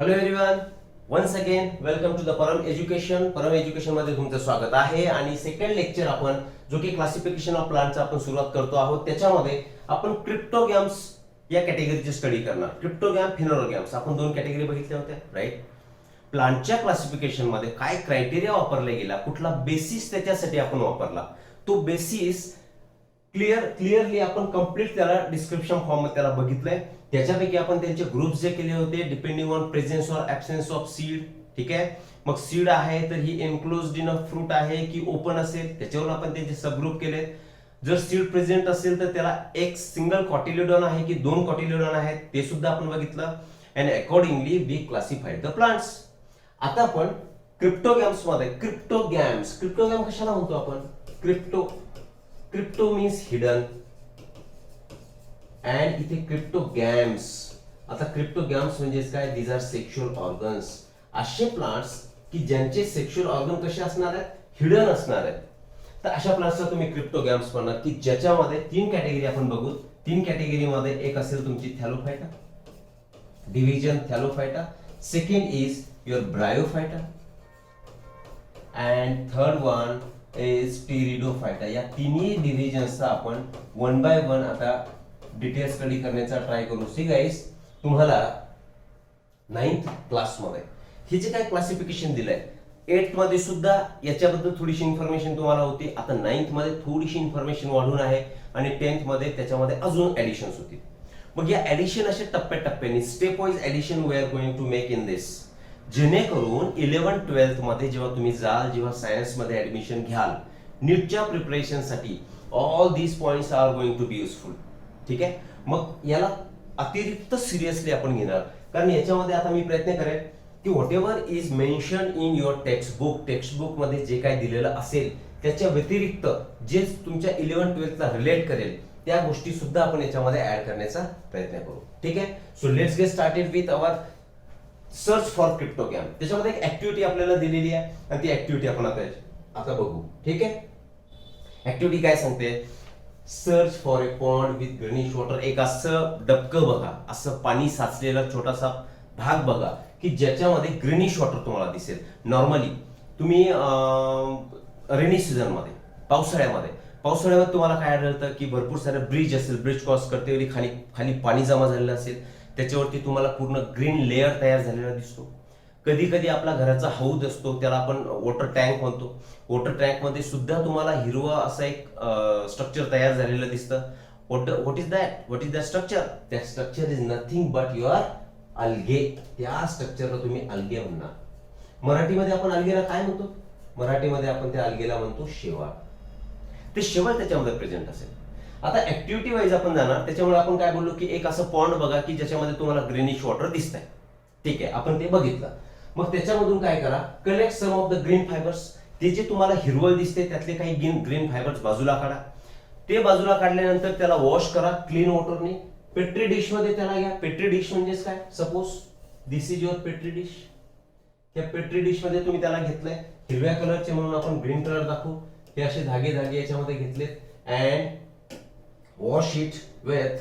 Hello everyone, once again welcome to the Param education. Param education मध्ये तुमचं स्वागत आहे. आणि सेकंड लेक्चर आपण जो की क्लासिफिकेशन ऑफ प्लांटचा आपण सुरुवात करतो आहोत. त्याच्यामध्ये आपण क्रिप्टोगॅम्स या कॅटेगरीची स्टडी करणार. क्रिप्टोगॅम, फिनोरोगॅम्स आपण दोन कॅटेगरी बघितल्या होत्या, राईट. प्लांटच्या क्लासिफिकेशन मध्ये काय क्रायटेरिया वापरला गेला, कुठला बेसिस त्याच्यासाठी आपण वापरला, तो बेसिस क्लिअरली आपण कंप्लीट त्याला डिस्क्रिप्शन फॉर्म मध्ये त्याला बघितलंय. त्याच्यापैकी आपण त्यांचे ग्रुप्स जे केले होते depending on presence or absence of seed. ठीक आहे, मग सीड आहे तर ही एन्क्लोज्ड इन अ फ्रूट आहे की ओपन असेल, त्याच्यावरून आपण त्यांचे सबग्रुप केले. जर सीड प्रेझेंट असेल तर त्याला एक सिंगल कॉटिलिडॉन आहे की दोन कॉटिलिडॉन आहेत ते सुद्धा आपण बघितलं. And accordingly we classified the plants. आता आपण क्रिप्टोगॅम्स मध्ये क्रिप्टोगॅम कशाला म्हणतो आपण? क्रिप्टो मीन्स हिडन अँड इथे क्रिप्टोगॅम्स. आता क्रिप्टोगॅम्स म्हणजे काय? These are sexual organs. असे प्लांट्स की ज्यांचे सेक्शुअल ऑर्गन कसे असणार आहेत? हिडन असणार आहेत. तर अशा प्लांट्सला तुम्ही क्रिप्टोगॅम्स म्हणणार की ज्याच्यामध्ये तीन कॅटेगरी आपण बघू. तीन कॅटेगरीमध्ये एक असेल तुमची Thallophyta, division Thallophyta. Second is your Bryophyta and third one is Pteridophyta. या तिन्ही डिव्हिजन्सचा आपण वन बाय वन आता डिटेल स्टडी करण्याचा ट्राय करू. सी गाईस, तुम्हाला 9th क्लासमध्ये हे जे काय क्लासिफिकेशन दिलंय, 8th मध्ये सुद्धा याच्याबद्दल थोडीशी इन्फॉर्मेशन तुम्हाला होती. आता 9th मध्ये थोडीशी इन्फॉर्मेशन वाढून आहे आणि 10th मध्ये त्याच्यामध्ये अजून ऍडिशन्स होतील. मग या ऍडिशन असे टप्प्याटप्प्याने stepwise addition we are going to make in this, जेणेकरून 11th-12th मध्ये जेव्हा तुम्ही जाल, जेव्हा सायन्स मध्ये ऍडमिशन घ्याल, नीटच्या प्रिपरेशन साठी all these points are going to be useful. ठीक आहे, मग याला अतिरिक्त सिरियसली आपण घेणार, कारण याच्यामध्ये आता मी प्रयत्न करेन की what ever is mention in your textbook मध्ये जे काय दिलेलं असेल त्याच्या व्यतिरिक्त जे तुमच्या 11th-12th ला रिलेट करेल त्या गोष्टी सुद्धा आपण याच्यामध्ये ऍड करण्याचा प्रयत्न करू. ठीक आहे, so let's get started with our search for cryptogam. त्याच्यामध्ये एक ऍक्टिव्हिटी आपल्याला दिलेली आहे आणि ती ऍक्टिव्हिटी आपण आता बघू. ठीक आहे, ऍक्टिव्हिटी काय सांगते? Search for a pond with greenish water. एक असं डबकं बघा, असं पाणी साचलेला छोटासा भाग बघा की ज्याच्यामध्ये ग्रीनिश वॉटर तुम्हाला दिसेल. नॉर्मली तुम्ही रेनी सीझन मध्ये, पावसाळ्यामध्ये तुम्हाला काय आढळतं की भरपूर सारे ब्रिज असेल, ब्रिज क्रॉस करते वेळी खाली पाणी जमा झालेलं असेल, त्याच्यावरती तुम्हाला पूर्ण ग्रीन लेअर तयार झालेला दिसतो. कधी कधी आपला घराचा हौद असतो, त्याला आपण वॉटर टँक म्हणतो. वॉटर टँक मध्ये सुद्धा तुम्हाला हिरवा असं एक स्ट्रक्चर तयार झालेलं दिसतं. What is that structure? That structure is nothing but your algae. त्या स्ट्रक्चरला तुम्ही अल्गे म्हणणार. मराठीमध्ये आपण अल्गेला काय म्हणतो? मराठीमध्ये आपण त्या अल्गेला म्हणतो शेवाळ. ते शेवाळ त्याच्यामध्ये प्रेझेंट असेल. आता ऍक्टिव्हिटी वाईज आपण जाणार. त्याच्यामुळे आपण काय बोललो की एक असं पॉन्ड बघा की ज्याच्यामध्ये तुम्हाला ग्रीनिश वॉटर दिसतंय. ठीक आहे, आपण ते बघितलं. मग त्याच्यामधून काय करा? Collect some of the green fibres. ते जे तुम्हाला हिरवळ दिसते त्यातले काही ग्रीन फायबर्स बाजूला काढा. ते बाजूला काढल्यानंतर त्याला वॉश करा क्लीन वॉटरने. पेट्री डिश मध्ये त्याला घ्या. पेट्री डिश म्हणजेच काय? Suppose this is your petri dish. त्या पेट्री डिश मध्ये तुम्ही त्याला घेतलंय, हिरव्या कलरचे म्हणून आपण ग्रीन कलर दाखवू. हे असे धागे याच्यामध्ये घेतलेत अँड वॉश इट विथ,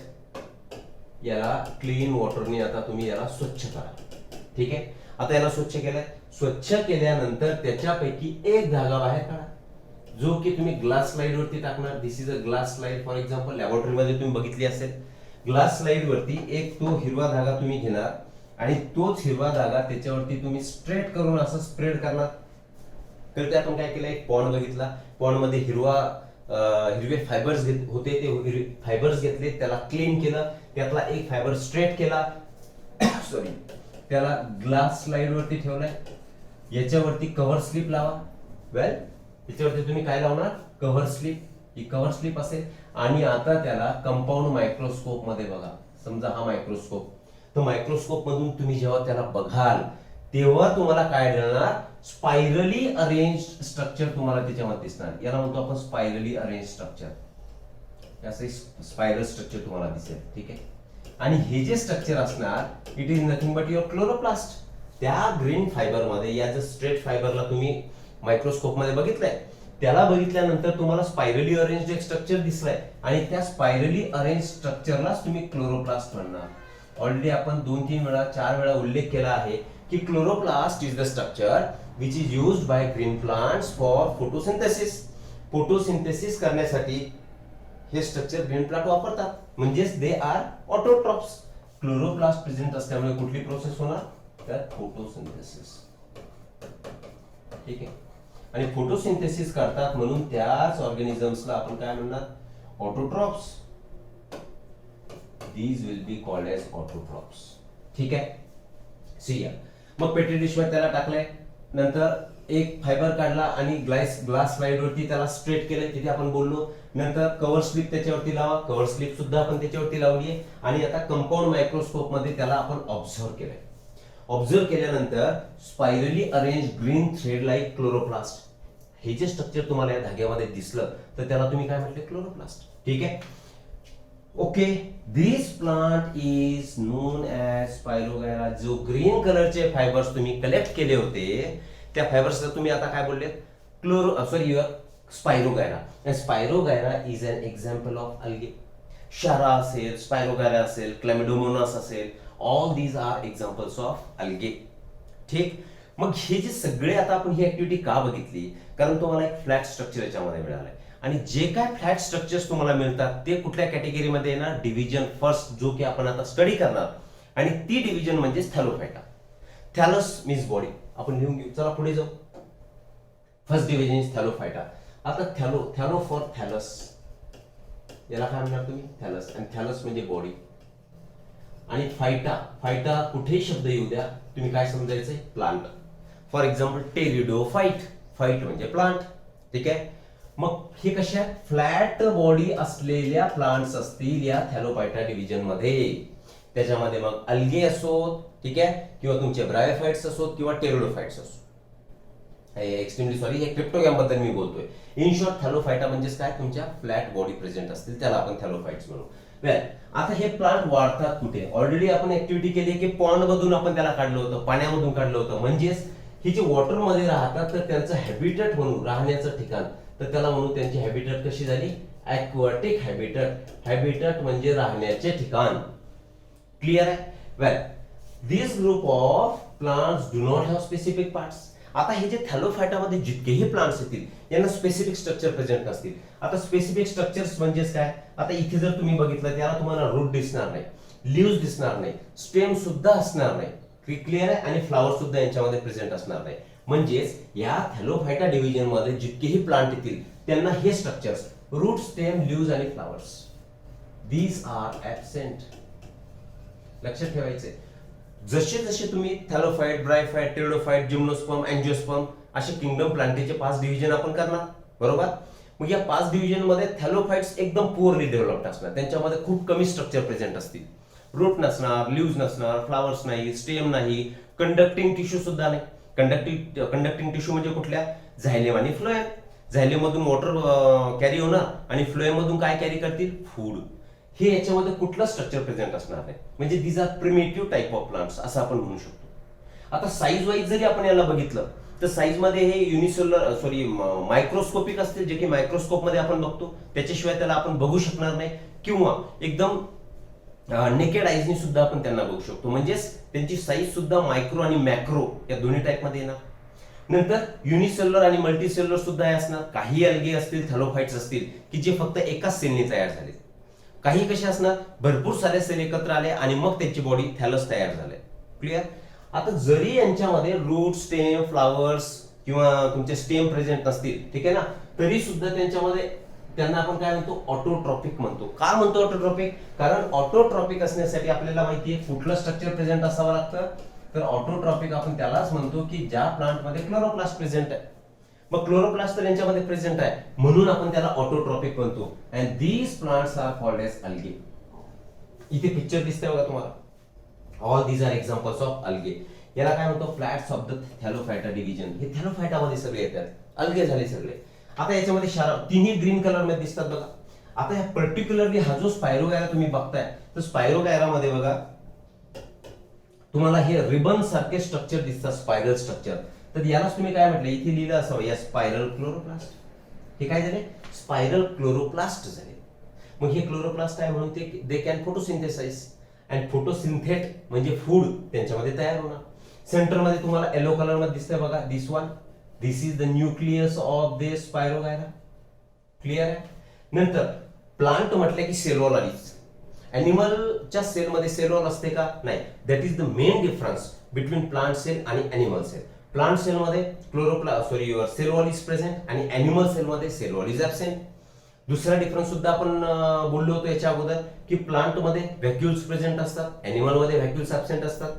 याला क्लीन वॉटरने आता तुम्ही याला स्वच्छ करा. ठीक आहे, आता याला स्वच्छ केलंय. स्वच्छ केल्यानंतर त्याच्यापैकी एक धागा बाहेर काढा, जो की तुम्ही ग्लास स्लाइड वरती टाकणार. This is a glass slide. For example laboratory मध्ये तुम्ही बघितली असेल, ग्लास स्लाइड वरती एक तो हिरवा धागा तुम्ही घेणार आणि तोच हिरवा धागा त्याच्यावरती तुम्ही स्ट्रेट करून असं स्प्रेड करणार. तर ते आपण काय केलं? एक पॉन्ड बघितला, पॉन्ड मध्ये हिरवे फायबर्स होते, ते फायबर्स घेतले, त्याला क्लीन केलं, त्यातला एक फायबर स्ट्रेट केला, सॉरी, त्याला ग्लास स्लाइड वरती ठेवलाय. याच्यावरती कव्हर स्लिप लावा. वेल, याच्यावरती तुम्ही काय लावणार? Cover slip. ही कव्हर स्लिप असेल. आणि आता त्याला कंपाऊंड मायक्रोस्कोप मध्ये बघा. समजा हा मायक्रोस्कोप, तो मायक्रोस्कोप मधून तुम्ही जेव्हा त्याला बघाल तेव्हा तुम्हाला काय मिळणार? स्पायरली अरेंज स्ट्रक्चर तुम्हाला त्याच्यामध्ये दिसणार. याला म्हणतो आपण स्पायरली अरेंज स्ट्रक्चर. असं स्पायरल स्ट्रक्चर तुम्हाला दिसेल. ठीक आहे, आणि हे जे स्ट्रक्चर असणार it is nothing but your chloroplast. त्या ग्रीन फायबर मध्ये, या जे स्ट्रेट फायबरला तुम्ही मायक्रोस्कोप मध्ये बघितलंय, त्याला बघितल्यानंतर तुम्हाला स्पायरली अरेंज एक स्ट्रक्चर दिसलाय आणि त्या स्पायरली अरेंज स्ट्रक्चरलाच तुम्ही क्लोरोप्लास्ट म्हणणार. ऑलरेडी आपण 2-3 वेळा 4 वेळा उल्लेख केला आहे की chloroplast is the structure which is used by green plants for photosynthesis. Photosynthesis करण्यासाठी हे स्ट्रक्चर ग्रीन प्लांट वापरतात, म्हणजेच they are autotrophs. Chloroplast present असल्यामुळे कुठली प्रोसेस होणार, तर फोटोसिंथेसिस. ठीक आहे. आणि फोटोसिंथेसिस करतात म्हणून त्याच ऑर्गॅनिझम्सला आपण काय म्हणणार, autotrophs. These will be called as autotrophs. ठीक आहे. सी या मग पेट्री डिश मध्ये त्याला टाकलंय, नंतर एक फायबर काढला आणि ग्लास स्लाइड वरती त्याला स्ट्रेट केले, तिथे आपण बोललो. नंतर कव्हर स्लिप त्याच्यावरती लावा, कव्हर स्लिप सुद्धा आपण त्याच्यावरती लावली आहे. आणि आता कंपाऊंड मायक्रोस्कोप मध्ये त्याला आपण ऑब्झर्व केलंय. ऑब्झर्व केल्यानंतर spirally arrange green thread like chloroplast हे जे स्ट्रक्चर तुम्हाला या धाग्यामध्ये दिसलं तर त्याला तुम्ही काय म्हटले, क्लोरोप्लास्ट. ठीक आहे. Okay. This plant is known as Spirogyra. जो ग्रीन कलरचे फायबर्स तुम्ही कलेक्ट केले होते त्या फायबर्सला तुम्ही आता काय बोलले, Spirogyra. Spirogyra is an example of algae. Chara असेल, स्पायरोगायरा असेल, क्लॅमिडोमोनास असेल, all these are examples of algae. ठीक. मग हे जे सगळे आता आपण ही ऍक्टिव्हिटी का बघितली, कारण तुम्हाला एक फ्लॅट स्ट्रक्चर याच्यामध्ये मिळालंय. आणि जे काय फ्लॅट स्ट्रक्चर्स तुम्हाला मिळतात ते कुठल्या कॅटेगरीमध्ये येणार, डिव्हिजन फर्स्ट, जो की आपण आता स्टडी करणार. आणि ती डिव्हिजन म्हणजे थॅलोफायटा. थॅलस मीन्स बॉडी, आपण लिहून घेऊ. चला पुढे जाऊ. First division is Thallophyta. आता थॅलो फॉर थॅलस, याला काय म्हणणार तुम्ही, थॅलस. आणि थॅलस म्हणजे बॉडी. आणि फायटा कुठेही शब्द येऊ द्या, तुम्ही काय समजायचंय, plant. For example pteridophyte, phyte म्हणजे प्लांट. ठीक आहे. मग हे कशा फ्लॅट बॉडी असलेल्या प्लांट्स असतील या थॅलोफायटा डिव्हिजन मध्ये. त्याच्यामध्ये मग अल्गे असोत, ठीक आहे, किंवा तुमचे ब्रायोफाइट्स असोत किंवा टेरिडोफाइट्स असोत. एक्स्ट्रीमली सॉरी, हे क्रिप्टोगॅम बद्दल मी बोलतोय. इन शॉर्ट थॅलोफायटा म्हणजे काय, तुमच्या फ्लॅट बॉडी प्रेझेंट असतील त्याला आपण थॅलोफाइट्स म्हणू. वेल, आता हे प्लांट वाढतात कुठे, ऑलरेडी आपण ऍक्टिव्हिटी केली की पॉन्ड मधून आपण त्याला काढलं होतं, पाण्यामधून काढलं होतं. म्हणजेच हे जे वॉटर मध्ये राहतात तर त्यांचं हॅबिटेट म्हणून, राहण्याचं ठिकाण, तर त्याला म्हणू त्यांची हॅबिटेट कशी झाली, ॲक्वाटिक हॅबिटेट. हॅबिटेट म्हणजे राहण्याचे ठिकाण. क्लिअर आहे. Well, this group of plants do not have specific parts. आता हे जे थॅलोफायटामध्ये जितकेही प्लांट्स येतील यांना स्पेसिफिक स्ट्रक्चर प्रेझेंट असतील. आता स्पेसिफिक स्ट्रक्चर्स म्हणजेच काय, आता इथे जर तुम्ही बघितलं त्याला तुम्हाला रूट दिसणार नाही, लीव्स दिसणार नाही, स्टेम सुद्धा असणार नाही. क्लिअर आहे. आणि फ्लावर सुद्धा यांच्यामध्ये प्रेझेंट असणार नाही. म्हणजेच या थॅलोफायटा डिव्हिजन मध्ये जितकेही प्लांट येतील त्यांना हे स्ट्रक्चर्स, रूट, स्टेम, लीव्स आणि फ्लावर्स, दीज आर ऍबसेंट. लक्षात ठेवायचे. जसे जसे तुम्ही थॅलोफाइट, ब्रायोफाइट, टेरिडोफाइट, जिम्नोस्पर्म, अँजिओस्पर्म असे किंगडम प्लांटेचे 5 डिव्हिजन आपण करणार, बरोबर. मग या 5 डिव्हिजन मध्ये थॅलोफाइट्स एकदम पुअरली डेव्हलप्ड असणार, त्यांच्यामध्ये खूप कमी स्ट्रक्चर प्रेझेंट असतील. रूट नसणार, लिव्स नसणार, फ्लावर्स नाही, स्टेम नाही, कंडक्टिंग टिश्यू सुद्धा नाही. कंडक्टिंग टिश्यू म्हणजे कुठल्या, झायलेम आणि फ्लोएम. झायलेम मधून वॉटर कॅरी होणार आणि फ्लोएम मधून काय कॅरी करतील, फूड. हे याच्यामध्ये कुठलं स्ट्रक्चर प्रेझेंट असणार नाही. म्हणजे these are primitive type of plants असं आपण म्हणू शकतो. आता साईज वाईज जरी आपण याला बघितलं तर साईज मध्ये हे युनिसेल्युलर मायक्रोस्कोपिक असतील, जे की मायक्रोस्कोप मध्ये आपण बघतो, त्याच्याशिवाय त्याला आपण बघू शकणार नाही. किंवा एकदम नेकेड आईजनी सुद्धा आपण त्यांना बघू शकतो. म्हणजेच त्यांची साईज सुद्धा मायक्रो आणि मॅक्रो या दोन्ही टाइप मध्ये येणार. नंतर युनिसेल्युलर आणि मल्टीसेल्युलर सुद्धा असणार. काही अल्गे असतील, थॅलोफाइट्स असतील की जे फक्त एकाच सेलने तयार झाले. काही कसे असणार, भरपूर सारे सेल एकत्र आले आणि मग त्यांची बॉडी थॅलस तयार झाले. क्लिअर. आता जरी यांच्यामध्ये रूट, स्टेम, फ्लावर्स किंवा तुमचे स्टेम प्रेझेंट नसतील, ठीक आहे ना, तरी सुद्धा त्यांच्यामध्ये त्यांना आपण काय म्हणतो, ऑटोट्रॉपिक म्हणतो. का म्हणतो ऑटोट्रॉपिक, कारण ऑटोट्रॉपिक असण्यासाठी आपल्याला माहिती आहे कुठलं स्ट्रक्चर प्रेझेंट असावं लागतं, तर ऑटोट्रॉपिक आपण त्यालाच म्हणतो की ज्या प्लांट मध्ये क्लोरोप्लास्ट प्रेझेंट आहे. मग क्लोरोप्लास्ट तर यांच्यामध्ये प्रेझेंट आहे म्हणून आपण त्याला ऑटोट्रॉपिक म्हणतो. And these plants are called as algae. इथे पिक्चर दिसतंय बघा तुम्हाला. All these are examples of algae. याला काय म्हणतो, plants of the Thallophyta division. हे थॅलोफायटा मध्ये सगळे येतात, अल्गे झाले सगळे. आता याच्यामध्ये तिन्ही ग्रीन कलर मध्ये दिसतात बघा. आता ह्या पर्टिक्युलरली हा जो स्पायरोगायरा तुम्ही बघताय, तर स्पायरोगायरा मध्ये बघा तुम्हाला हे रिबन सारखे स्ट्रक्चर दिसतात, स्पायरल स्ट्रक्चर. तर यालाच तुम्ही काय म्हटलं, इथे लिहिलं असावं, या स्पायरल क्लोरोप्लास्ट. हे काय झाले, स्पायरल क्लोरोप्लास्ट झाले. मग हे क्लोरोप्लास्ट आहे म्हणून ते दे कॅन फोटोसिंथेसाइज अँड फोटोसिंथेट म्हणजे फूड त्यांच्यामध्ये तयार होणार. सेंटरमध्ये तुम्हाला येलो कलर मध्ये दिसतंय बघा, this one, this is the nucleus of the Spirogyra. Clear आहे. नंतर प्लांट म्हटलं की सेल वॉल आलीच. ॲनिमलच्या सेलमध्ये सेल वॉल असते का? नाही. That is the main difference between plant cell आणि ॲनिमल सेल. प्लांट सेलमध्ये your cell wall is present आणि ॲनिमल सेलमध्ये सेल वॉल इज ॲबसेंट. दुसरा डिफरन्स सुद्धा आपण बोललो होतो याच्या अगोदर की प्लांटमध्ये व्हॅक्युल्स प्रेझेंट असतात, ॲनिमलमध्ये व्हॅक्युल्स ॲबसेंट असतात.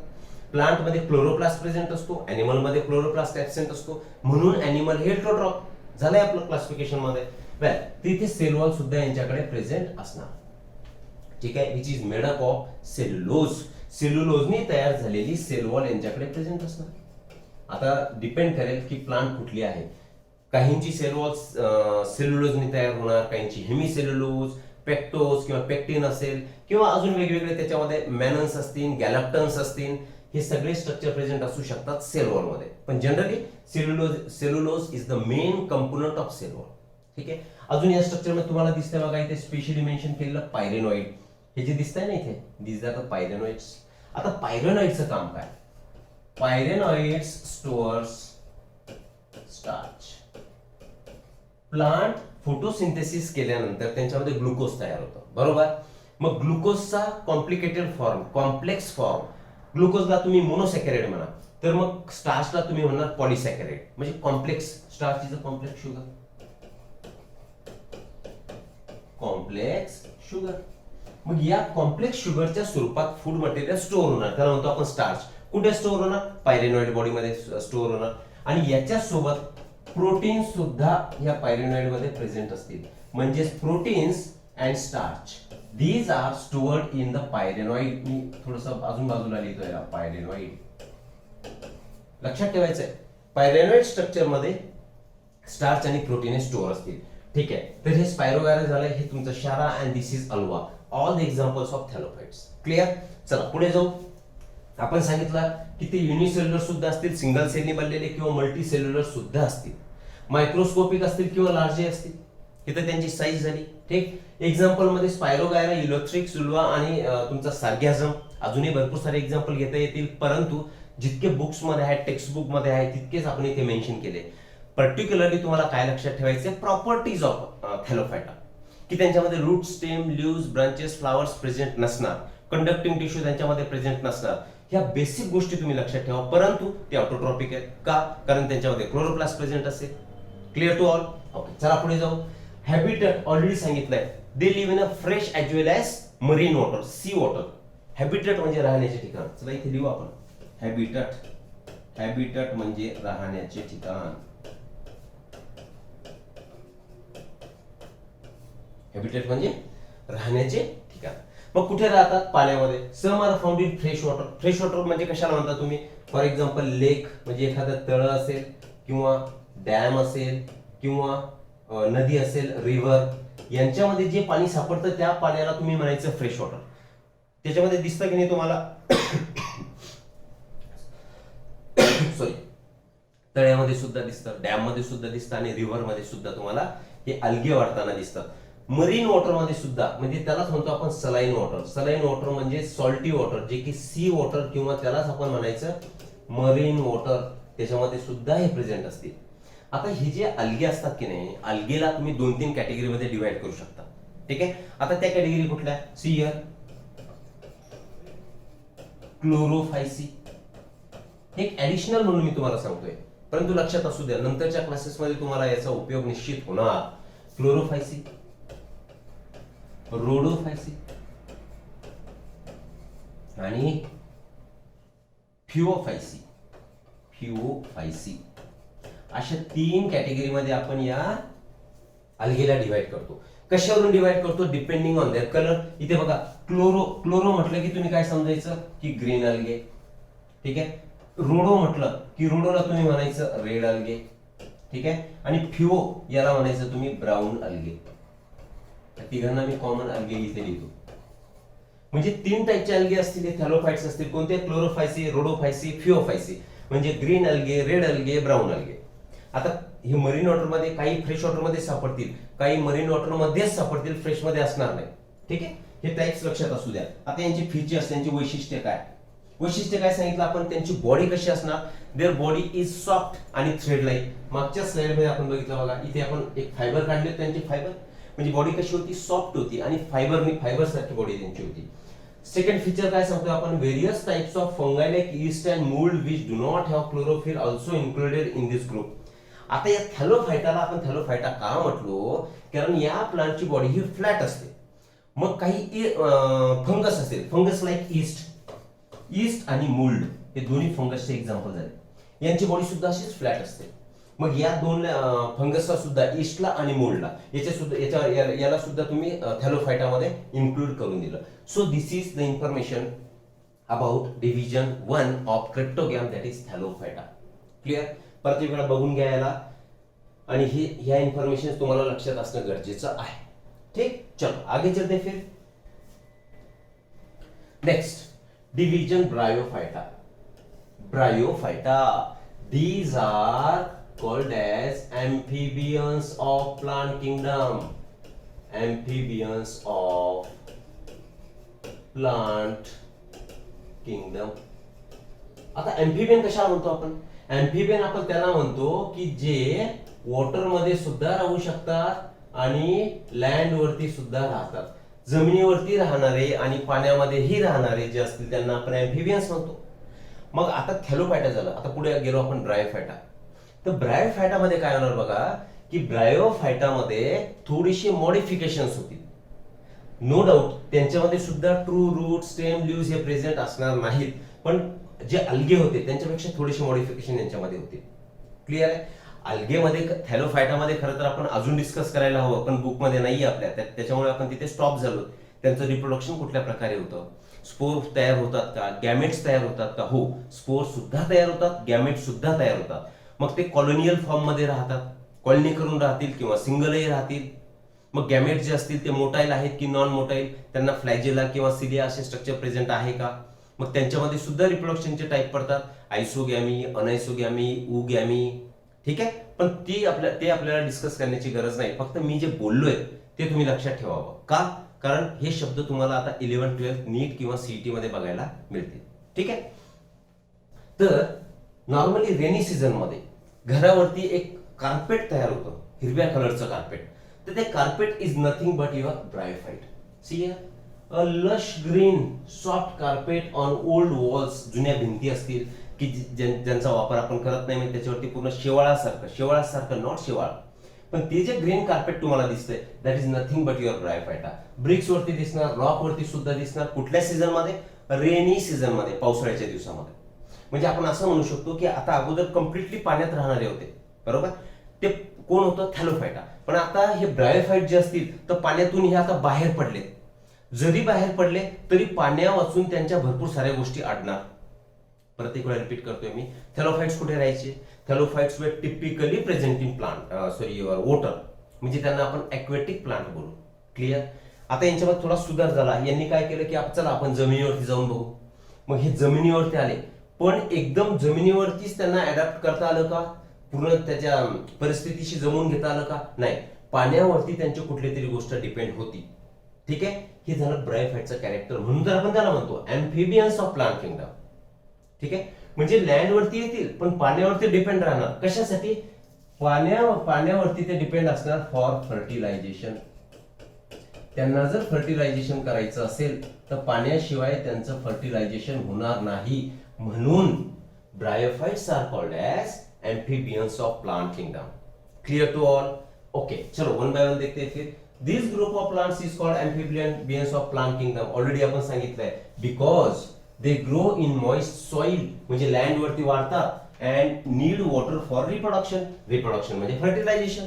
प्लांटमध्ये क्लोरोप्लास्ट प्रेझेंट असतो, ॲनिमलमध्ये क्लोरोप्लास्ट ॲबसेंट असतो. म्हणून ॲनिमल हेट्रोट्रॉप झालंय आपलं क्लासिफिकेशन मध्ये. तिथे सेल वॉल सुद्धा यांच्याकडे प्रेझेंट असणार. ठीक आहे. Which is made up of cellulose. सेल्युलोजने तयार झालेली सेल वॉल यांच्याकडे प्रेझेंट असणार. आता डिपेंड करेल की प्लांट कुठली आहे. काहींची सेल वॉल सेल्युलोजने तयार होणार, काहींची हेमिसेल्युलोज, पेक्टोज किंवा पेक्टिन असेल किंवा अजून वेगवेगळे त्याच्यामध्ये मॅनन्स असतील, गॅलॅक्टन्स असतील. हे सगळे स्ट्रक्चर प्रेझेंट असू शकतात सेल वॉल मध्ये. पण generally cellulose is the main component of cell wall. ठीक आहे. अजून या स्ट्रक्चर मध्ये तुम्हाला दिसतंय बघा इथे स्पेशली मेन्शन केलेलं पायरेनॉइड. हे जे दिसतंय ना इथे, दिस आर द पायरेनॉइड्स. आता पायरेनॉइडचं काम काय? पायरेनॉइड्स स्टोअर्स स्टार्च. प्लांट फोटोसिंथेसिस केल्यानंतर त्यांच्यामध्ये ग्लुकोज तयार होतं, बरोबर. मग ग्लुकोजचा कॉम्प्लिकेटेड फॉर्म, कॉम्प्लेक्स फॉर्म, ग्लुकोजला तुम्ही मोनोसॅकॅराइड म्हणा, तर मग स्टार्चला तुम्ही म्हणणार पॉलिसॅकॅराइड. म्हणजे complex. Starch is a complex sugar. Complex sugar. मग या कॉम्प्लेक्स शुगरच्या स्वरूपात फूड मटेरियल स्टोअर होणार, त्याला म्हणतो आपण स्टार्च. कुठे स्टोअर होणार? पायरेनॉइड बॉडीमध्ये स्टोअर होणार. आणि याच्या सोबत प्रोटीन सुद्धा या पायरेनॉइड मध्ये प्रेझेंट असतील. म्हणजे proteins and starch these are stored in the pyrenoid. मी थोडस अजून बाजूला लिहितोय पायरेनॉइड. लक्षात ठेवायचंय पायरेनॉइड स्ट्रक्चर मध्ये स्टार्च आणि प्रोटीन स्टोअर असतील. ठीक आहे. तर हे स्पायरोगायरा झालं, हे तुमचं Chara and this is Ulva. All the examples of thallophytes. Clear. चला पुढे जाऊ. आपण सांगितलं की ते युनिसेल्युलर सुद्धा असतील, सिंगल सेलने बनलेले किंवा मल्टी सेल्युलर सुद्धा असतील, मायक्रोस्कोपिक असतील किंवा लार्जे असतील. इथे त्यांची साईज झाली. ठीक. एक्झाम्पल मध्ये स्पायरोगायरा, इलोथ्रिक्स, उल्वा आणि तुमचा सार्गॅझम. अजूनही भरपूर सारे एक्झाम्पल घेता येतील, परंतु जितके बुक्स मध्ये आहेत, टेक्स्ट बुक मध्ये आहेत, तितकेच आपण इथे मेन्शन केले. पर्टिक्युलरली तुम्हाला काय लक्षात ठेवायचे? प्रॉपर्टीज ऑफ थॅलोफायटा, की त्यांच्यामध्ये root, stem, leaves, branches, flowers present नसणार, कंडक्टिंग टिश्यू त्यांच्यामध्ये प्रेझेंट नसणार. ह्या बेसिक गोष्टी तुम्ही लक्षात ठेवा. परंतु ते ऑटोट्रॉपिक आहेत का? कारण त्यांच्यामध्ये क्लोरोप्लास्ट प्रेझेंट असेल. Clear to all. ओके. चला पुढे जाऊ. हॅबिटॅट ऑलरेडी सांगितलंय. They live in a fresh as well as marine water, sea water. Habitat म्हणजे राहण्याचे ठिकाण. चला इथे लिहू आपण हॅबिटॅट. हॅबिटॅट म्हणजे राहण्याचे ठिकाण. हॅबिटॅट म्हणजे राहण्याचे ठिकाण. मग कुठे राहतात? पाण्यामध्ये. Some are found in fresh water. Fresh water म्हणजे कशाला म्हणता तुम्ही? फॉर एक्झाम्पल लेक म्हणजे एखादं तळ असेल किंवा डॅम असेल किंवा नदी असेल, रिव्हर, यांच्यामध्ये जे पाणी सापडतं त्या पाण्याला तुम्ही म्हणायचं फ्रेश वॉटर. त्याच्यामध्ये दिसतं की नाही तुम्हाला? सॉरी, तळ्यामध्ये सुद्धा दिसतं, डॅम मध्ये सुद्धा दिसतं आणि रिव्हर मध्ये सुद्धा तुम्हाला हे अल्गे वाढताना दिसतात. मरीन वॉटर मध्ये सुद्धा, म्हणजे त्यालाच म्हणतो आपण सलाईन वॉटर. सलाईन वॉटर म्हणजे सॉल्टी वॉटर, जे की सी वॉटर किंवा त्यालाच आपण म्हणायचं मरीन वॉटर. त्याच्यामध्ये सुद्धा हे प्रेझेंट असतील. आता हे जे अल्गे असतात की नाही, अल्गेला तुम्ही 2-3 कॅटेगरीमध्ये डिवाइड करू शकता. ठीक आहे. आता त्या कॅटेगरी कुठल्या? See here, Chlorophyceae. एक ऍडिशनल म्हणून मी तुम्हाला सांगतोय, परंतु लक्षात असू द्या, नंतरच्या क्लासेसमध्ये तुम्हाला याचा उपयोग निश्चित होणार. क्लोरोफायसी, रोडोफायसी आणि फ्युओफायसी. फ्युओफायसी अशा 3 कॅटेगरीमध्ये आपण या अल्गेला डिवाइड करतो. कशावरून डिवाइड करतो? Depending on their colour. इथे बघा, क्लोरो म्हटलं की तुम्ही काय समजायचं की ग्रीन अल्गे. ठीक आहे. रोडो म्हटलं की रोडोला तुम्ही म्हणायचं रेड अल्गे. ठीक आहे. आणि फ्युओ याला म्हणायचं तुम्ही ब्राऊन अल्गे. तिघांना मी कॉमन अल्गे इथे लिहितो. म्हणजे 3 टाईपचे अल्गे असतील, हे थॅलोफाइट्स असतील. कोणते? क्लोरोफायसी, रोडोफायसी, फ्युओफायसी. म्हणजे green algae, red algae, brown algae. आता हे मरीन वॉटर मध्ये काही फ्रेश वॉटर मध्ये सापडतील, काही मरीन वॉटर मध्येच सापडतील, फ्रेश मध्ये असणार नाही. ठीक आहे. हे टाइप्स लक्षात असू द्या. आता यांची फीचर्स, त्यांची वैशिष्ट्य काय, वैशिष्ट्य काय सांगितलं आपण, त्यांची बॉडी कशी असणार, देअर बॉडी इज सॉफ्ट आणि थ्रेड लाईक. मागच्या स्लाइड मध्ये आपण बघितलं बघा, इथे आपण एक फायबर काढले, त्यांची फायबर म्हणजे बॉडी कशी होती, सॉफ्ट होती आणि फायबर सारखी बॉडी त्यांची होती. सेकंड फीचर काय सांगतो आपण, various types of fungi like east and mould which do not have chlorophyll also included in this group. आता या थॅलोफायटाला आपण थॅलोफायटा का म्हटलो, कारण या प्लांटची बॉडी ही फ्लॅट असते. मग काही फंगस असेल, फंगस लाईक ईस्ट आणि मोल्ड हे दोन्ही फंगसचे एक्झाम्पल झाले, यांची बॉडी सुद्धा अशीच फ्लॅट असते. मग या दोन फंगसला सुद्धा, ईस्टला आणि मोल्डला, याला सुद्धा तुम्ही थॅलोफायटामध्ये इन्क्लूड करून दिलं. So this is the information about division 1 of cryptogam, that is Thallophyta. Clear? परत वेळा बघून घ्या याला, आणि ह्या इन्फॉर्मेशन तुम्हाला लक्षात असणं गरजेचं आहे. ठीक, चलो आगे चलते फिर. Next division bryophyta. Bryophyta, these are called as amphibians of plant kingdom. Amphibians of plant kingdom. आता amphibian कशाला म्हणतो आपण, amphibian आपण त्याला म्हणतो की जे वॉटर मध्ये सुद्धा राहू शकतात आणि लँड वरती सुद्धा राहतात. जमिनीवरती राहणारे आणि पाण्यामध्येही राहणारे जे असतील त्यांना आपण एम्फिबियन्स म्हणतो. मग आता थॅलोफायटा झालं, आता पुढे गेलो आपण ब्रायोफायटा. तर ब्रायोफायटामध्ये काय होणार बघा, की ब्रायोफायटामध्ये थोडीशी मॉडिफिकेशन्स होतील. नो डाऊट त्यांच्यामध्ये सुद्धा ट्रू रूट, स्टेम, लीव्स हे प्रेझेंट असणार नाहीत, पण जे अल्गे होते त्यांच्यापेक्षा थोडीशी मॉडिफिकेशन यांच्यामध्ये होते. क्लिअर आहे? अल्गेमध्ये, थॅलोफायटामध्ये खरं तर आपण अजून डिस्कस करायला हवं, पण बुकमध्ये नाहीये आपल्या, त्याच्यामुळे आपण तिथे स्टॉप झालो. त्यांचं रिप्रोडक्शन कुठल्या प्रकारे होतं, स्पोर तयार होतात का, गॅमेट्स तयार होतात का? हो, स्पोर सुद्धा तयार होतात, गॅमेट्स सुद्धा तयार होतात. मग ते कॉलोनियल फॉर्म मध्ये राहतात, कॉलनी करून राहतील किंवा सिंगलही राहतील. मग गॅमेट जे असतील ते मोटाईल आहेत की नॉन मोटाईल, त्यांना फ्लॅजेला किंवा सिलिया असे स्ट्रक्चर प्रेझेंट आहे का? मग त्यांच्यामध्ये सुद्धा रिप्रोडक्शनचे टाईप पडतात, आयसोगॅमी, अनआयसोगॅमी, उगॅमी. ठीक आहे, पण ते आपल्याला डिस्कस करण्याची गरज नाही. फक्त मी जे बोललोय ते तुम्ही लक्षात ठेवावं. का? कारण हे शब्द तुम्हाला आता 11, 12 नीट किंवा सीईटी मध्ये बघायला मिळतील. ठीक आहे, तर नॉर्मली रेनी सीझन मध्ये घरावरती एक कार्पेट तयार होतं, हिरव्या कलरचं कार्पेट. तर ते carpet is nothing but your bryophyte. See a lush green soft carpet on old walls. जुन्या भिंती असतील की ज्यांचा वापर आपण करत नाही, म्हणजे त्याच्यावरती पूर्ण शेवाळासारखं नॉट शेवाळ, पण ते जे ग्रीन कार्पेट तुम्हाला दिसतंय that is nothing but your Bryophyta. Bricks वरती दिसणार, रॉक वरती सुद्धा दिसणार. कुठल्या सीझन मध्ये? रेनी सीझन मध्ये, पावसाळ्याच्या दिवसामध्ये. म्हणजे आपण असं म्हणू शकतो की आता अगोदर कम्प्लिटली पाण्यात राहणारे होते, बरोबर, ते कोण होतं? थॅलोफायटा. पण आता हे ब्रायोफाइट जे असतील तर पाण्यातून हे आता बाहेर पडले. जरी बाहेर पडले तरी पाण्या वाचून त्यांच्या भरपूर साऱ्या गोष्टी अडणार. परत एक वेळा रिपीट करतोय मी, थॅलोफाइट्स कुठे राहायचे? थॅलोफाइट्स वर typically present in plant, your water, म्हणजे त्यांना आपण ॲक्वेटिक प्लांट बोलू. क्लिअर? आता यांच्यामध्ये थोडा सुधार झाला. यांनी काय केलं की चला आपण जमिनीवरती जाऊन बघू. मग हे जमिनीवरती आले, पण एकदम जमिनीवरतीच त्यांना अडॅप्ट करता आलं का? पूर्ण त्याच्या परिस्थितीशी जमवून घेता आलं का? नाही, पाण्यावरती त्यांची कुठली तरी गोष्ट डिपेंड होती. ठीक आहे, हे झालं ब्रायोफाइटचं कॅरेक्टर. म्हणून तर आपण त्याला म्हणतो एम्फिबियन्स ऑफ प्लांट किंगडम. ठीक आहे, म्हणजे लँड वरती येतील पण पाण्यावरती डिपेंड राहणार. कशासाठी? पाण्यावरती ते डिपेंड असणार फॉर फर्टिलायझेशन. त्यांना जर फर्टिलायझेशन करायचं असेल तर पाण्याशिवाय त्यांचं फर्टिलायझेशन होणार नाही. म्हणून bryophytes are called as amphibians of plant kingdom. Clear to all? Okay, चलो वन बाय वन देखते हैं फिर. This group of plants is called amphibians of plant kingdom. Already आपण सांगितलंय, because they grow in moist soil, म्हणजे land वरती वाढतात and need water for reproduction. Reproduction म्हणजे फर्टिलायझेशन.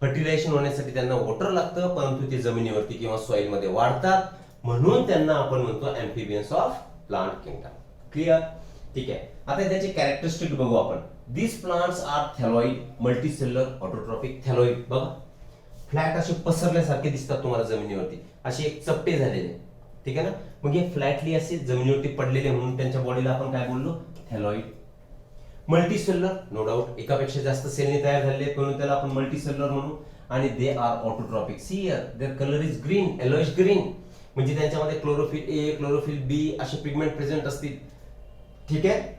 फर्टिलायझेशन होण्यासाठी त्यांना वॉटर लागतं, परंतु ते जमिनीवरती किंवा सॉइल मध्ये वाढतात, म्हणून त्यांना आपण म्हणतो एम्फिबियन्स ऑफ प्लांट किंगडम. क्लिअर? ठीक आहे, आता त्याचे कॅरेक्टरिस्टिक बघू आपण. दिस प्लांट्स आर थॅलॉइड, मल्टीसेल्युलर, ऑटोट्रॉपिक. थॅलॉइड बघा, फ्लॅट असे पसरल्यासारखे दिसतात तुम्हाला जमिनीवरती, असे एक चपटे झालेले. ठीक आहे ना? मग हे फ्लॅटली असे जमिनीवरती पडलेले, म्हणून त्यांच्या बॉडीला आपण काय बोललो? थॅलॉइड. मल्टीसेल्युलर, नो डाऊट एकापेक्षा जास्त सेलने तयार झालेले, म्हणून त्याला आपण मल्टीसेल्युलर म्हणू. आणि they are autotrophic. See here their colour is green, yellowish green. म्हणजे त्यांच्यामध्ये क्लोरोफिल ए, क्लोरोफिल बी असे पिगमेंट प्रेझेंट असतील. ठीक आहे,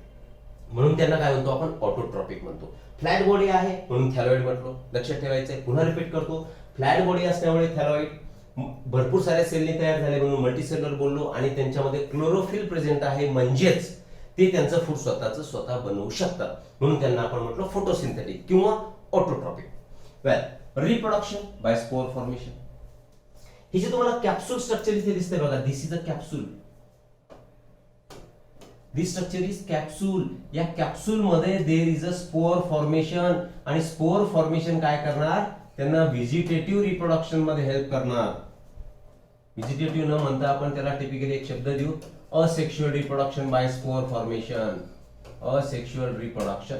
म्हणून त्यांना काय म्हणतो आपण, ऑटोट्रॉपिक म्हणतो. फ्लॅट बॉडी आहे म्हणून थॅलॉइड म्हटलो. लक्षात ठेवायचंय, पुन्हा रिपीट करतो, फ्लॅट बॉडी असल्यामुळे थॅलॉइड, भरपूर साऱ्या सेलने तयार झाले म्हणून मल्टीसेल्युलर बोललो, आणि त्यांच्यामध्ये क्लोरोफिल प्रेझेंट आहे म्हणजेच ते त्यांचं फूड स्वतः बनवू शकतात, म्हणून त्यांना आपण म्हटलं फोटोसिंथेटिक किंवा autotrophic. Well, reproduction by spore formation. हे जे तुम्हाला कॅप्सूल स्ट्रक्चर इथे दिसतंय बघा, this is a capsule. This structure is capsule. या कॅप्सूल मध्ये there is a spore formation, आणि स्पोर फॉर्मेशन काय करणार, त्यांना व्हिजिटेटिव्ह रिप्रोडक्शन मध्ये हेल्प करणार. व्हिजिटेटिव्ह न म्हणता आपण त्याला टिपिकली एक शब्द देऊ, asexual reproduction by spore formation. Asexual reproduction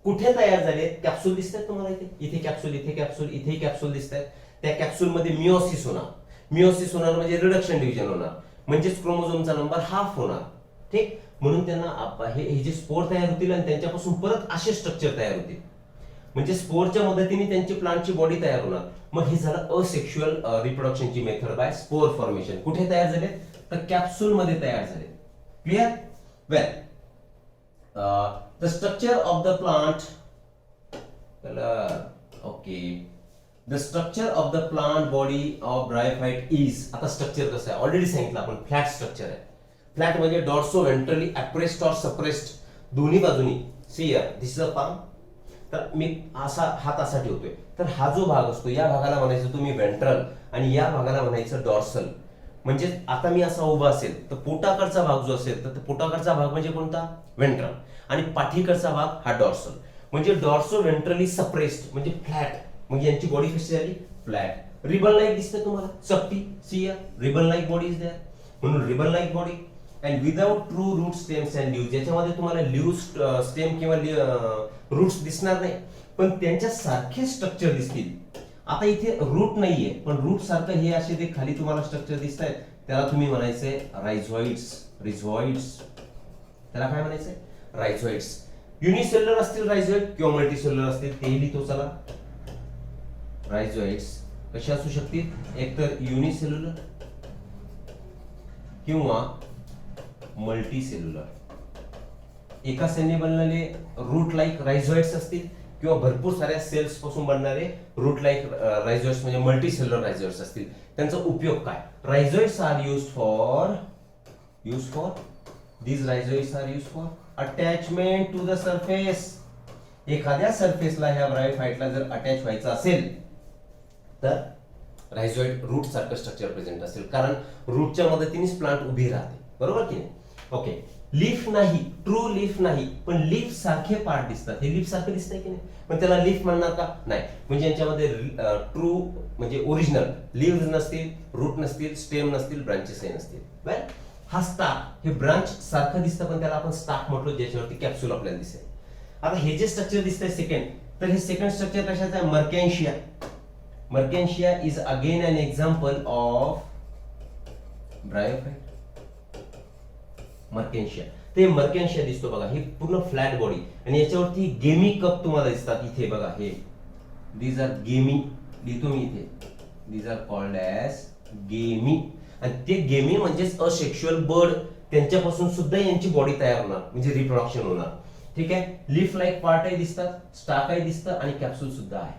कुठे तयार झाले, कॅप्सूल दिसतात तुम्हाला इथे, इथे कॅप्सूल, इथे कॅप्सूल, इथे कॅप्सूल दिसतात. त्या कॅप्सूल मध्ये मिओसिस होणार. मिओसिस होणार म्हणजे रिडक्शन डिव्हिजन होणार, म्हणजेच क्रोमोझोमचा नंबर हाफ होणार. ठीक, म्हणून त्यांना हे जे स्पोर तयार होतील आणि त्यांच्यापासून परत असे स्ट्रक्चर तयार होतील, म्हणजे स्पोरच्या मदतीने त्यांची प्लांटची बॉडी तयार होणार. मग हे झालं असेक्शुअल रिप्रोडक्शनची मेथड बाय स्पोर फॉर्मेशन. कुठे तयार झाले, तर कॅप्सूल मध्ये तयार झाले. Clear. Well, the structure of the plant, okay, the structure of the plant body of bryophyte is. आता स्ट्रक्चर कसं आहे ऑलरेडी सांगितलं आपण, फ्लॅट स्ट्रक्चर आहे. फ्लॅट म्हणजे dorsoventrally appressed or suppressed, दोन्ही बाजूनी. See here, this is a palm. तर मी असा हात असा ठेवतोय, तर हा जो भाग असतो या भागाला म्हणायचं तुम्ही व्हेंट्रल, आणि या भागाला म्हणायचं डॉर्सल. म्हणजे आता मी असा उभा असेल तर पोटाकडचा भाग जो असेल तर पोटाकडचा भाग म्हणजे कोणता, व्हेंट्रल, आणि पाठीकडचा भाग हा डॉर्सल. म्हणजे डॉर्सो व्हेंट्रली सप्रेस्ड म्हणजे फ्लॅट, म्हणजे यांची बॉडी कशी झाली, फ्लॅट. रिबन लाईक दिसते तुम्हाला, चपटी. See here, ribbon like body is there, म्हणून ribbon like body. And without true root stems and leaves, याच्यामध्ये तुम्हाला लीव्स, स्टेम किंवा रूट्स दिसणार नाही, पण त्यांच्या सारखे स्ट्रक्चर दिसतील. आता इथे रूट नाहीये, पण रूट सारखं हे असे ते खाली तुम्हाला स्ट्रक्चर दिसत आहेत, त्याला तुम्ही म्हणायचे रायझोइड्स. रिझोइड्स, त्याला काय म्हणायचंय, रायझोइड्स. युनिसेल्युलर असतील रायझोइड किंवा मल्टीसेल्युलर असतील तेही लिहितो. चला, रायझोइड्स कसे असू शकतील, एकतर युनिसेल्युलर किंवा मल्टीसेल्युलर. एका सेलने बनलेले रूट लाईक रायझोइड्स असतील, किंवा भरपूर साऱ्या सेल्स पासून बनणारे रूट लाईक रायझोइड्स म्हणजे मल्टीसेल्युलर रायझोइड्स असतील. त्यांचा उपयोग काय, rhizoids are used for these rhizoids are used for attachment to the surface. एखाद्या सरफेसला ह्या ब्रायोफाइटला जर अटॅच व्हायचं असेल तर रायझोइड रूट सारखं स्ट्रक्चर प्रेझेंट असेल, कारण रूटच्या मदतीनेच प्लांट उभी राहते, बरोबर की नाही. ओके, लीफ नाही, ट्रू लीफ नाही, पण लीफ सारखे पार्ट दिसतात. हे लीफ सारखं दिसतंय की नाही, पण त्याला लीफ म्हणणार का, नाही. म्हणजे यांच्यामध्ये ट्रू म्हणजे ओरिजिनल लीव्ह नसतील, रूट नसतील, स्टेम नसतील, ब्रांचेस नसतील. वेल, हा स्टाक हे ब्रांच सारखं दिसतं, पण त्याला आपण स्टाक म्हटलो, ज्याच्यावरती कॅप्सूल आपल्याला दिसेल. आता हे जे स्ट्रक्चर दिसतंय सेकंड, तर हे सेकंड स्ट्रक्चर कशाचं आहे, Marchantia. Marchantia is again an example of bryophyte. Marchantia, ते मर्कॅन्शिया दिसतो बघा, ही पूर्ण फ्लॅट बॉडी, आणि याच्यावरती गेमी कप तुम्हाला दिसतात. इथे बघा, हे दीज आर गेमी, लिहितो मी इथे, दीज आर कॉल्ड ॲज गेमी. आणि ते गेमी म्हणजेच असेक्शुअल बर्ड, त्यांच्यापासून सुद्धा यांची बॉडी तयार होणार, म्हणजे रिप्रोडक्शन होणार. ठीक आहे, लीफ लाईक पार्टही दिसतात, स्टाकही दिसतं, आणि कॅप्सूल सुद्धा आहे.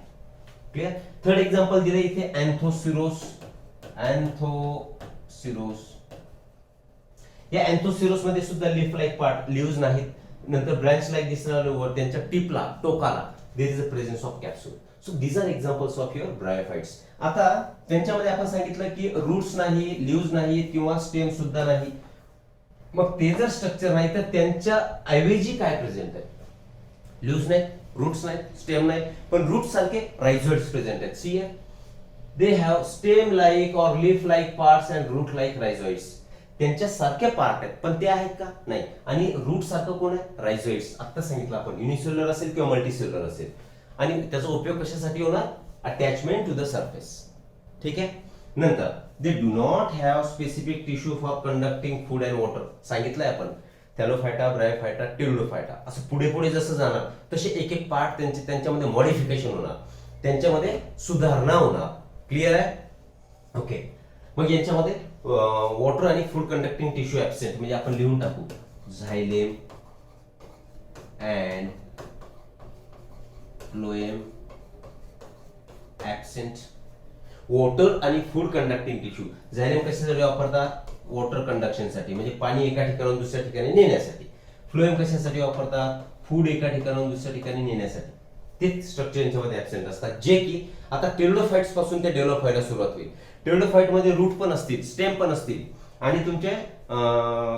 क्लिअर. थर्ड एक्झाम्पल दिले इथे, अँथोसिरोस. अँथोसिरोस, या अँथोसिरोस मध्ये सुद्धा लीफ लाईक पार्ट, लीव्स नाहीत. नंतर ब्रांच लाईक दिसणार वर, त्यांच्या टिपला, टोकाला there is a presence of capsule. So these are examples of your bryophytes. आता त्यांच्यामध्ये आपण सांगितलं की रूट्स नाही, लीव्स नाही, किंवा स्टेम सुद्धा नाही. मग ते जर स्ट्रक्चर नाही तर त्यांच्या ऐवजी काय प्रेझेंट आहे, लीव्स नाही, रूट्स नाही, स्टेम नाही, पण रूट सारखे रायझोइड्स प्रेझेंट आहेत. See here, they have stem like or leaf like parts and root like rhizoids. त्यांच्या सारखे पार्ट आहेत, पण ते आहेत का, नाही. आणि रूट सारखं कोण आहे, रायझोइड्स. आता सांगितलं आपण, युनिसेल्युलर असेल किंवा मल्टीसेल्युलर असेल, आणि त्याचा उपयोग कशासाठी होणार, अटॅचमेंट टू द सरफेस. ठीक आहे. नंतर दे do not have specific tissue for conducting food and water. सांगितलंय आपण, थॅलोफायटा, ब्रायोफायटा, टिल्डोफायटा, असं पुढे पुढे जसं जाणार तसे एक एक पार्ट त्यांच्यामध्ये मॉडिफिकेशन होणार, त्यांच्यामध्ये सुधारणा होणार. क्लिअर आहे. ओके, मग यांच्यामध्ये वॉटर आणि फूड कंडक्टिंग टिश्यू ऍबसेंट, म्हणजे आपण लिहून टाकू झायलेम अँड फ्लोएम ऍबसेंट. वॉटर आणि फूड कंडक्टिंग टिश्यू, झायलेम कशासाठी वापरतात? वॉटर कंडक्शनसाठी, म्हणजे पाणी एका ठिकाणाहून दुसऱ्या ठिकाणी नेण्यासाठी. फ्लोएम कशासाठी वापरतात? फूड एका ठिकाणाहून दुसऱ्या ठिकाणी नेण्यासाठी. ते स्ट्रक्चर यांच्यामध्ये ऍबसेंट असतात, जे की आता टेरिडोफाइट्स पासून ते डेव्हलप व्हायला सुरुवात होईल. टेरिडोफाइट मध्ये रूट पण असतील, स्टेम पण असतील आणि तुमचे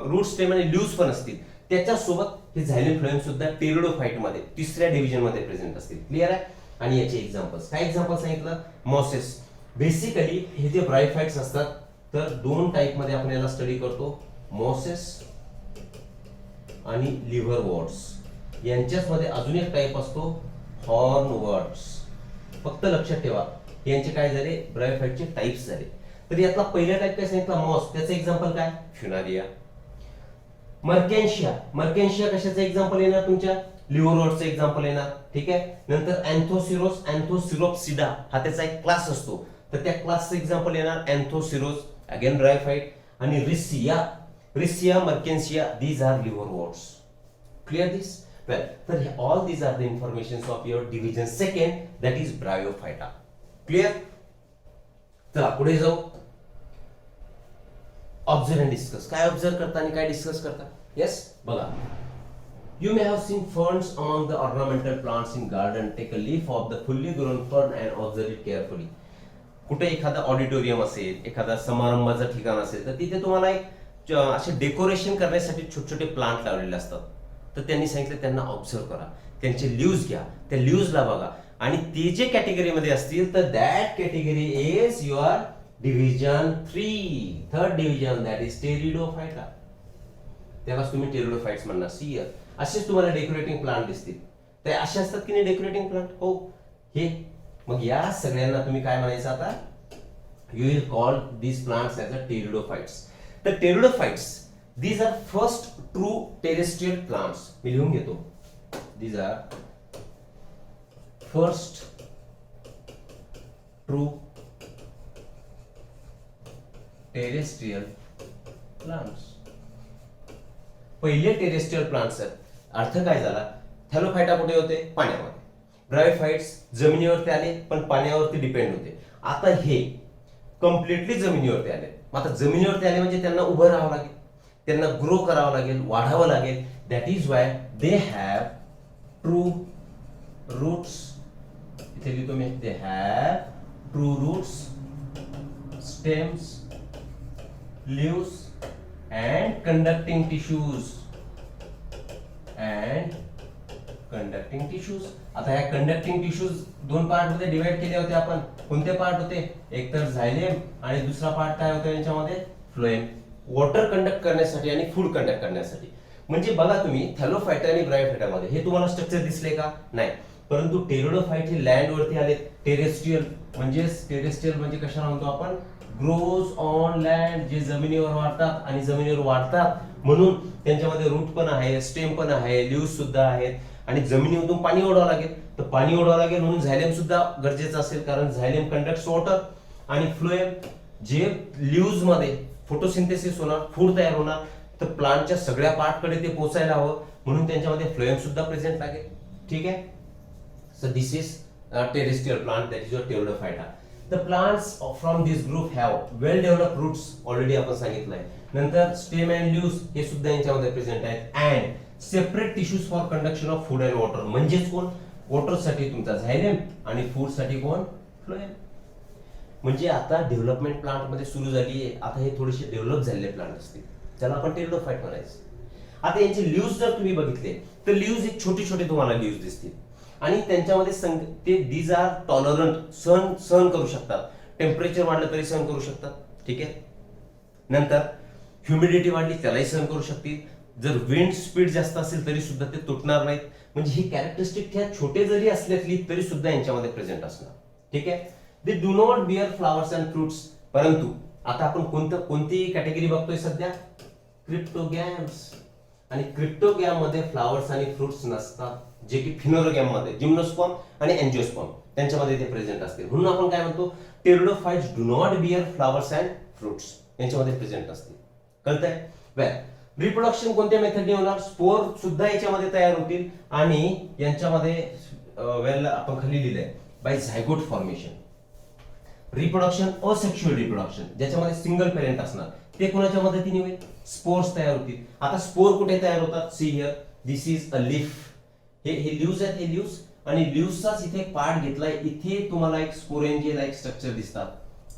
रूट, स्टेम आणि लीव्स पण असतील. त्याच्यासोबत हे झायलेम फ्लोएम सुद्धा टेरिडोफाइट मध्ये तिसऱ्या डिव्हिजन मध्ये प्रेझेंट असतील. क्लिअर आहे? आणि याचे एक्झाम्पल्स, काय एक्झाम्पल सांगितलं? मॉसेस. बेसिकली हे जे ब्रायोफाइट्स असतात तर दोन टाइप मध्ये आपण याला स्टडी करतो, मॉसेस आणि लिव्हर वॉर्ड्स. यांच्याच मध्ये अजून एक टाइप असतो हॉर्न वॉर्ड्स. फक्त लक्षात ठेवा यांचे काय झाले? ब्रायोफाइटचे टाइप्स झाले. तर यातला पहिला टाइप काय सांगितला? मॉस. त्याचं एक्झाम्पल काय? फ्युनारिया. मर्केन्शिया. मर्केन्शिया कशाचं एक्झाम्पल येणार? तुमच्या लिव्हर वॉर्डचं एक्झाम्पल येणार. ठीक आहे. नंतर अँथोसिरोस, अँथोसिरोप्सिडा हा त्याचा एक क्लास असतो, तर त्या क्लासचं एक्झाम्पल येणार अँथोसिरोस, अगेन ब्रायोफाइट. आणि Riccia, Riccia, Marchantia, these are liverworts. Clear this? Well, तर all these are the information of your division second, that is Bryophyta. Clear? चला पुढे जाऊ. Observe and discuss. काय ऑब्झर्व करता आणि काय डिस्कस करता? येस, बघा. You may have seen ferns among the ornamental plants in garden. Take a leaf of the fully grown fern and observe it carefully. कुठे एखादा ऑडिटोरियम असेल, एखादा समारंभाचं ठिकाण असेल, तर तिथे तुम्हाला एक असे डेकोरेशन करण्यासाठी छोटे छोटे प्लांट लावलेले असतात. तर त्यांनी सांगितलं त्यांना ऑब्झर्व करा, त्यांचे लीव्स घ्या, त्या लीव्सला बघा आणि ते जे कॅटेगरीमध्ये असतील तर that category is your division 3, third division, that is pteridophyta. त्यालाच तुम्ही टेरिडोफाइट्स म्हणणार. सी असेच तुम्हाला डेकोरेटिंग प्लांट दिसतील. ते असे असतात की नाही डेकोरेटिंग प्लांट? हो, हे. मग या सगळ्यांना तुम्ही काय म्हणायचं आता? You will call these plants as a pteridophytes. तर pteridophytes, these are first true terrestrial plants. मी लिहून घेतो. These are first true terrestrial plants. पहिले टेरेस्ट्रियल प्लांट्स आहेत. अर्थ काय झाला? थॅलोफाइटा कुठे होते? पाण्यामध्ये. ब्रायोफाइट्स जमिनीवरती आले पण पाण्यावरती डिपेंड होते. आता हे कम्प्लिटली जमिनीवरती आले. आता जमिनीवरती आले म्हणजे त्यांना उभं राहावं लागेल, त्यांना ग्रो करावं लागेल, वाढावं लागेल. That is why they have true roots. इथे लिहितो मी, they have true roots, stems, leaves and conducting tissues. आता ह्या कंडक्टिंग टिश्यूज दोन पार्ट मध्ये डिवाइड केले होते आपण. कोणते पार्ट होते? एक तर झायलेम आणि दुसरा पार्ट काय होता यांच्यामध्ये? फ्लोएम. वॉटर कंडक्ट करण्यासाठी आणि फूड कंडक्ट करण्यासाठी. म्हणजे बघा तुम्ही थॅलोफाइटा आणि ब्रायोफाइटामध्ये हे तुम्हाला स्ट्रक्चर दिसले का? नाही. परंतु टेरिडोफाइट हे लँड वरती आले. टेरेस्ट्रियल म्हणजे कशाला म्हणतो आपण? ग्रोज ऑन लँड, जे जमिनीवर वाढतात आणि जमिनीवर वाढतात म्हणून त्यांच्यामध्ये रूट पण आहे, स्टेम पण आहे, लीव्स सुद्धा आहेत आणि जमिनीमधून पाणी ओढावं लागेल. तर पाणी ओढावं लागेल म्हणून झायलेम सुद्धा गरजेचं असेल, कारण झायलेम कंडक्ट्स वॉटर. आणि फ्लोएम जे लीव्स मध्ये फोटोसिंथेसिस होणार, फूड तयार होणार, तर प्लांटच्या सगळ्या पार्टकडे ते पोहोचायला हवं म्हणून त्यांच्यामध्ये फ्लोएम सुद्धा प्रेझेंट लागेल. ठीक आहे. So this is terrestrial plant, that is your pteridophyta. The plants from this group have well developed roots, already आपण सांगितलंय. नंतर स्टेम अँड लीव्स हे सुद्धा यांच्यामध्ये प्रेझेंट आहेत. And separate tissues for conduction of food and water. म्हणजेच कोण? Water साठी तुमचा झायलेम आणि फूड साठी कोण? फ्लोएम. म्हणजे आता डेव्हलपमेंट प्लांट मध्ये सुरू झाली आहे. आता हे थोडेसे डेव्हलप झालेले प्लांट असतील, त्याला आपण टेरिडोफाइट म्हणायचं. आता यांचे लीव्स जर तुम्ही बघितले तर लीव्स एक छोटे छोटे तुम्हाला लीव्स दिसतील आणि त्यांच्यामध्ये ते दीज आर टॉलरंट, सहन करू शकतात. टेम्परेचर वाढलं तरी सहन करू शकतात. ठीक आहे. नंतर ह्युमिडिटी वाढली त्यालाही सहन करू शकतील. जर विंड स्पीड जास्त असेल तरी सुद्धा ते तुटणार नाहीत. म्हणजे ही कॅरेक्टरिस्टिक ह्या छोटे जरी असले तरी सुद्धा यांच्यामध्ये प्रेझेंट असणार. ठीक आहे. They do not bear flowers and fruits. परंतु आता आपण कोणती कॅटेगरी बघतोय सध्या? क्रिप्टोगॅम्स. आणि क्रिप्टोगॅम मध्ये फ्लावर्स आणि फ्रुट्स नसतात, जे की फिनोरोगॅम मध्ये जिम्नोस्पर्म आणि एंजिओस्पर्म त्यांच्यामध्ये ते प्रेझेंट असतील. म्हणून आपण काय म्हणतो? Pteridophytes do not bear flowers and fruits यांच्यामध्ये प्रेझेंट असते. कळतंय? वेल, रिप्रोडक्शन कोणत्या मेथडने होणार? स्पोर सुद्धा याच्यामध्ये तयार होतील आणि यांच्यामध्ये वेल आपण खाली लिहिलंय by zygote formation. Reproduction asexual reproduction ज्याच्यामध्ये सिंगल पेरेंट असणार ते कोणाच्या मदतीने होईल? स्पोर्स तयार होतील. आता स्पोर कुठे तयार होतात? See here, this is a leaf. हे लीव्हज आहेत, हे लीव्हज आणि लीव्हजचाच इथे पार्ट घेतलाय. इथे तुम्हाला एक स्पोरेंजिया लाईक स्ट्रक्चर दिसतात.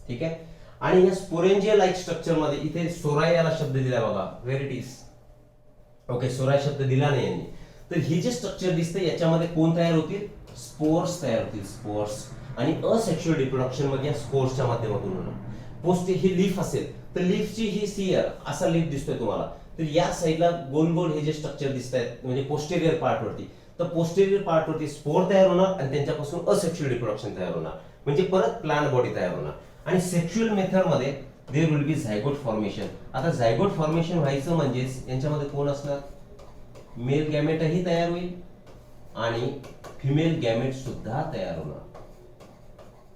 ठीक आहे. आणि या स्पोरेंजिया लाईक स्ट्रक्चर मध्ये इथे सोरायाला शब्द दिलाय बघा, व्हेर इट इज. ओके, सोराय शब्द दिला नाही यांनी. तर ही जे स्ट्रक्चर दिसते याच्यामध्ये कोण तयार होतील? स्पोर्स तयार होतील, स्पोर्स. आणि असेक्शुअल रिप्रोडक्शन मध्ये या स्पोर्सच्या माध्यमातून होणार. पोस्ट ही लीफ असेल तर लीफची ही सियर असा लीफ दिसतोय तुम्हाला. तर या साईडला गोल गोल हे जे स्ट्रक्चर दिसत आहेत म्हणजे पोस्टेरियर पार्ट वरती, तर पोस्टेरियर पार्ट वरती स्पोर तयार होणार आणि त्यांच्यापासून असेक्शुअल रिप्रोडक्शन तयार होणार म्हणजे परत प्लांट बॉडी तयार होणार. आणि सेक्शुअल मेथड मध्ये there will be zygote formation. आता झायगोट फॉर्मेशन व्हायचं म्हणजेच यांच्यामध्ये कोण असणार? मेल गॅमेटही तयार होईल आणि फिमेल गॅमेट सुद्धा तयार होणार.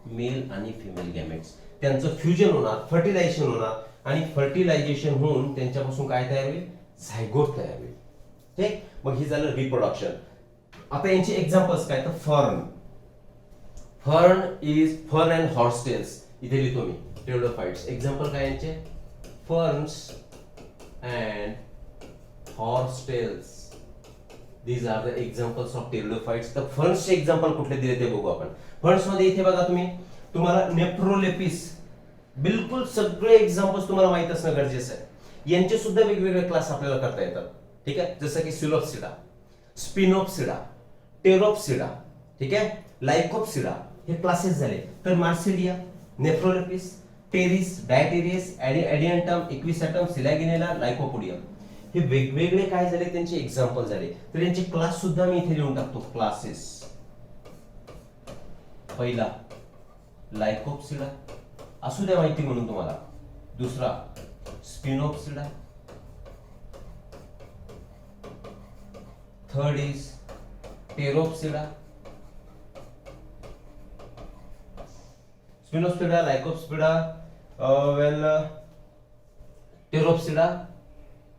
मेल आणि फिमेल गॅमेट्स त्यांचं फ्युजन होणार, फर्टिलायझेशन होणार आणि फर्टिलायझेशन होऊन त्यांच्यापासून काय तयार होईल? झायगोट तयार होईल. ठीक. मग ही झालं रिप्रोडक्शन. आता यांचे एक्झाम्पल्स काय? तर fern. Fern is fern and horsetails. इथे लिहितो मी टेरिडोफाइट्स. एक्झाम्पल काय यांचे? Ferns and horsetails. These are the examples of pteridophytes. तर फर्न्सचे एक्झाम्पल कुठले दिले ते बघू आपण. फर्न्स मध्ये इथे बघा तुम्हाला नेफ्रोलेपिस, बिलकुल सगळे एक्झाम्पल्स तुम्हाला माहित असणं गरजेचं आहे. यांचे सुद्धा वेगवेगळे क्लास आपल्याला करता येतात. ठीक आहे. जसं की सिलोप्सिडा, स्पिनोप्सिडा, टेरोप्सिडा, ठीक आहे, लायकोप्सिडा हे क्लासेस झाले. तर Marsilea, nephrolepis, terrace, डायटेरियस, Adiantum, इक्विसॅटम, सिलॅगिनेला, lycopodium हे वेगवेगळे काय झाले त्यांचे एक्झाम्पल झाले. तर यांचे क्लास सुद्धा मी इथे लिहून टाकतो. क्लासेस. पहिला लायकोप्सिडा असू द्या माहिती म्हणून तुम्हाला. दुसरा Sphenopsida. Third is Pteropsida. Sphenopsida, Lycopsida, well Pteropsida.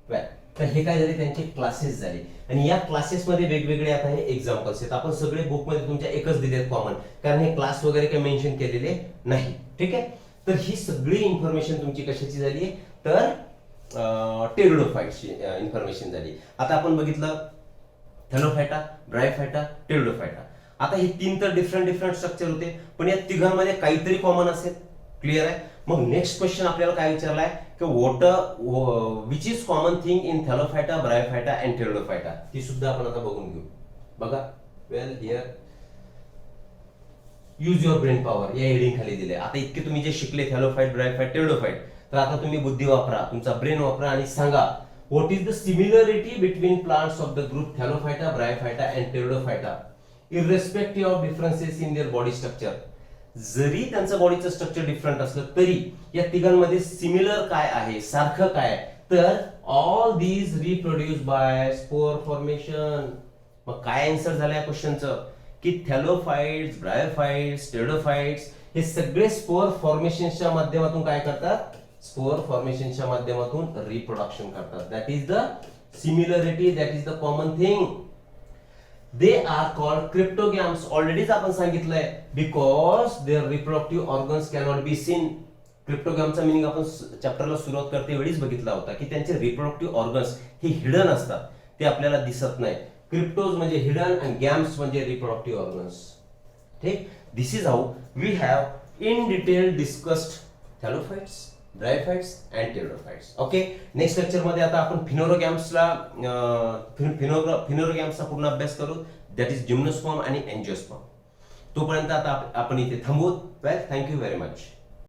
Well, तर हे काय झाले त्यांचे क्लासेस झाले आणि या क्लासेस मध्ये वेगवेगळे आता हे एक्झाम्पल्स आहेत. आपण सगळे बुक मध्ये तुमच्या एकच दिलेत कॉमन, कारण हे क्लास वगैरे काही मेन्शन केलेले नाही. ठीक आहे. तर ही सगळी इन्फॉर्मेशन तुमची कशाची झाली? तर टेरिडोफाइट्सची इन्फॉर्मेशन झाली. आता आपण बघितलं थॅलोफायटा, ब्रायोफायटा, टेरिडोफायटा. आता हे तीन तर डिफरंट स्ट्रक्चर होते, पण या तिघांमध्ये काहीतरी कॉमन असेल. क्लिअर आहे? मग नेक्स्ट क्वेश्चन आपल्याला काय विचारलाय की which is common thing in Thallophyta, Bryophyta and Pteridophyta. ती सुद्धा आपण आता बघून घेऊ. बघा, well here use your brain power या हेडिंग खाली दिले. आता इतके तुम्ही जे शिकले थॅलोफाइट, ब्रायोफाइट, टेरिडोफाइट, तर आता तुम्ही बुद्धी वापरा, तुमचा ब्रेन वापरा आणि सांगा what is the similarity between plants of the group Thallophyta, Bryophyta and Pteridophyta इररेस्पेक्टिव्ह of differences in their body structure. जरी त्यांचं बॉडीचं स्ट्रक्चर डिफरंट असलं तरी या तिघांमध्ये सिमिलर काय आहे, सारखं काय? तर all these reproduce by spore formation. मग काय आन्सर झालं या क्वेश्चनचं की थॅलोफाइट्स, ब्रायोफाइट्स, टेरिडोफाइट्स हे सगळे स्पोर फॉर्मेशनच्या माध्यमातून काय करतात? स्पोर फॉर्मेशनच्या माध्यमातून रिप्रोडक्शन करतात. That is the similarity, that is the common thing. They are called cryptogams. ऑलरेडीच आपण सांगितलंय because their reproductive organs cannot be seen. क्रिप्टोगॅमचा मिनिंग आपण चॅप्टरला सुरुवात करते वेळीच बघितला होता की त्यांचे रिप्रोडक्टिव्ह ऑर्गन्स हे हिडन असतात, ते आपल्याला दिसत नाही. क्रिप्टोज म्हणजे हिडन आणि गॅम्स म्हणजे रिप्रोडक्टिव्ह ऑर्गन्स. ठीक. This is how we have in detail discussed thallophytes, bryophytes and pteridophytes. Okay. Next lecture मध्ये आता आपण फिनोरोगॅम्सचा पूर्ण अभ्यास करू. दॅट इज जिम्नोस्पर्म आणि एंजिओस्पर्म. तोपर्यंत आता आपण इथे थांबवू. वेल, थँक्यू व्हेरी मच.